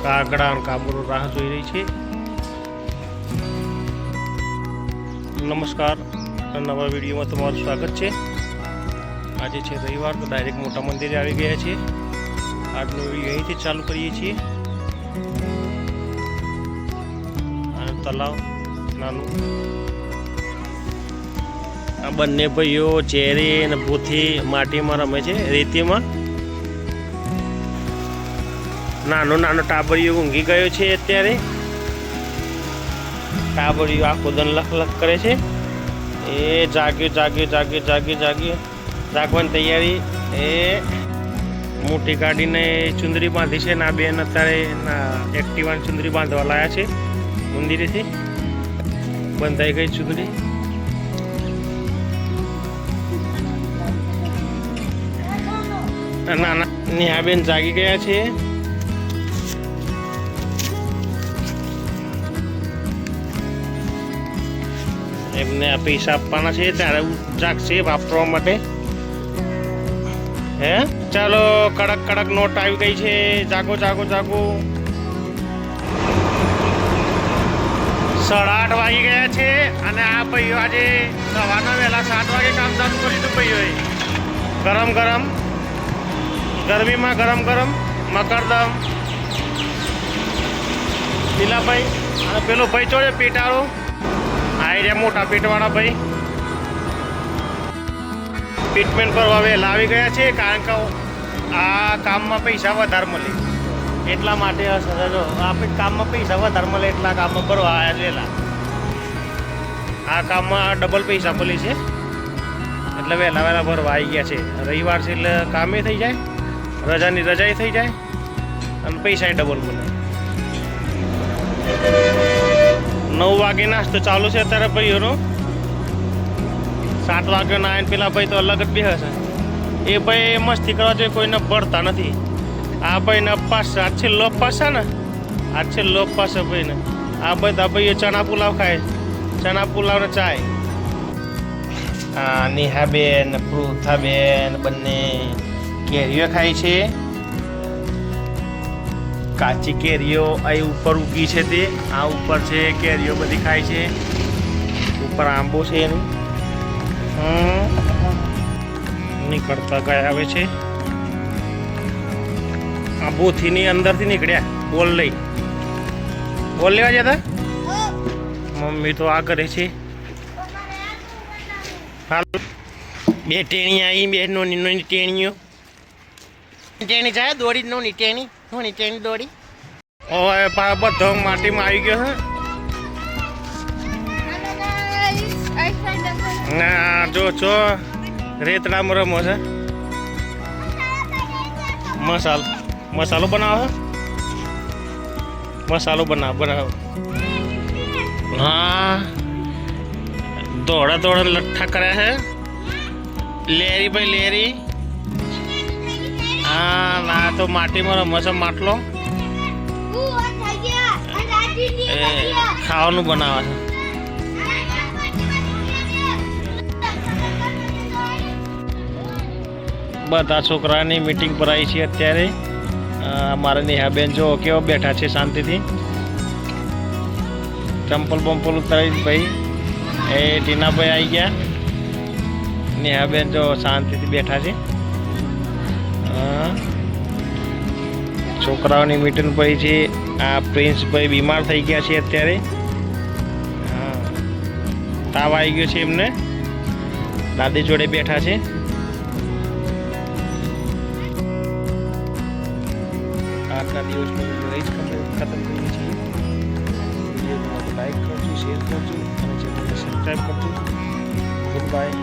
કાગડા અને કાબરો રાહ જોઈ રહી છે. નમસ્કાર, નવા વિડીયોમાં તમારું સ્વાગત છે. આજે છે રવિવાર, તો ડાયરેક્ટ મોટા મંદિરે આવી ગયા છીએ. આજનો વિડીયો અહીંથી ચાલુ કરીએ છીએ. અને તલાવ નાનું, આ બંને ભાઈઓ ચેરી અને ભૂથી માટીમાં રમે છે, રેતીમાં. નાનો નાનો ટાબરિયો ઊંઘી ગયો છે. અત્યારે ટાબરિયો આખો દન લખ લખ કરે છે. એ જાગ્યો જાગવાની તૈયારી. એ મોટી કાઢીને ચુંદરી બાંધી છે. ના બેન અત્યારે એક્ટિવાની ચુંદરી બાંધવા લાયા છે મંદિરેથી. બંધાઈ ગઈ ચુંદરી. નાના નેહાબેન જાગી ગયા છે. એમને પૈસા આપવાના છે, ત્યારે જાગશે વાપરવા માટે. હે ચાલો, કડક કડક નોટ આવી ગઈ છે. જાગો જાગો જાગો. 8:30 વાગી ગયા છે. અને આ ભાઈઓ આજે સવારના વહેલા 7 વાગે કામ ચાલુ કરી દીધું. ભાઈઓએ ગરમ ગરમ, ગરમીમાં ગરમ ગરમ મકરદમ. લીલાભાઈ અને પેલો ભાઈ ચોડે પેટાળો, આ મોટા પેટવાળા ભાઈ ટ્રીટમેન્ટ કરવા વહેલા આવી ગયા છે. કારણ કે આ કામમાં પૈસા વધારે મળે એટલા માટે. આપણે કામમાં પૈસા વધારે મળે એટલા કામમાં ભરવા આવ્યા છે વહેલા. આ કામમાં ડબલ પૈસા મળે છે એટલે વહેલા વહેલા ભરવા આવી ગયા છે. રવિવાર છે એટલે કામે થઈ જાય, રજાની રજાઈ થઈ જાય અને પૈસા ડબલ મળે. 9 વાગે નાસ્તો ચાલુ છે અત્યારે ભાઈઓનો. 7 વાગ્યો ના આવીને પેલા ભાઈ તો અલગ જ બે હશે. એ ભાઈ મસ્તી કરવા જોઈએ, કોઈને ભરતા નથી. આ ભાઈને અપાસ, આજ છેલ્લો અપાસ છે ને, આજ છેલ્લો અપાસ છે ભાઈને. આ બધા ભાઈઓ ચણા પુલાવ ખાય, ચણા પુલાવ ને ચાય. નેહાબેન પૃથાબેન બંને કેરીઓ ખાય છે. કાચી કેરીઓ અહીં ઉપર ઉગી છે. તે આ ઉપર છે, કેરીઓ બધી ખાય છે. ઉપર આંબો છે એનું. નીકળતા ગયા આવે છે. આ બોથીની અંદરથી નીકળ્યા. બોલ લઈ, બોલ લેવા જતા. મમ્મી તો આ કરે છે. હાલ, 2 ટેણી આવી, 2 નોની નોની ટેણીઓ. ટેણી જાય દોડી, નોની ટેણી, નોની ટેણી દોડી. હવે બધો માટીમાં આવી ગયો છે. ના જો છો રેતડામાં રમો છે. મસાલો બનાવો, મસાલો બનાવો. હા, દોડા લઠ્ઠા કર્યા છે. લેરી ભાઈ લેરી. હા ના, તો માટીમાં રમે છે. માટલો ખાવાનું બનાવે છે. બધા છોકરાની મીટિંગ પર આવી છે અત્યારે. મારા નેહાબેન જો કેવા બેઠા છે શાંતિથી. ચંપલ બંપલ ઉતારી ભાઈ. એ ટીનાભાઈ આવી ગયા. નેહાબેન જો શાંતિથી બેઠા છે. છોકરાઓની મીટિંગ પડી છે. આ પ્રિન્સભાઈ બીમાર થઈ ગયા છે અત્યારે. તાવ આવી ગયો છે એમને. દાદી જોડે બેઠા છે. આજના દિવસનો વિડીયો અહીં જ ખતમ કરીએ છીએ. વિડીયો લાઈક કરજો, શેર કરજો અને ચેનલને સબસ્ક્રાઈબ કરજો. Good bye.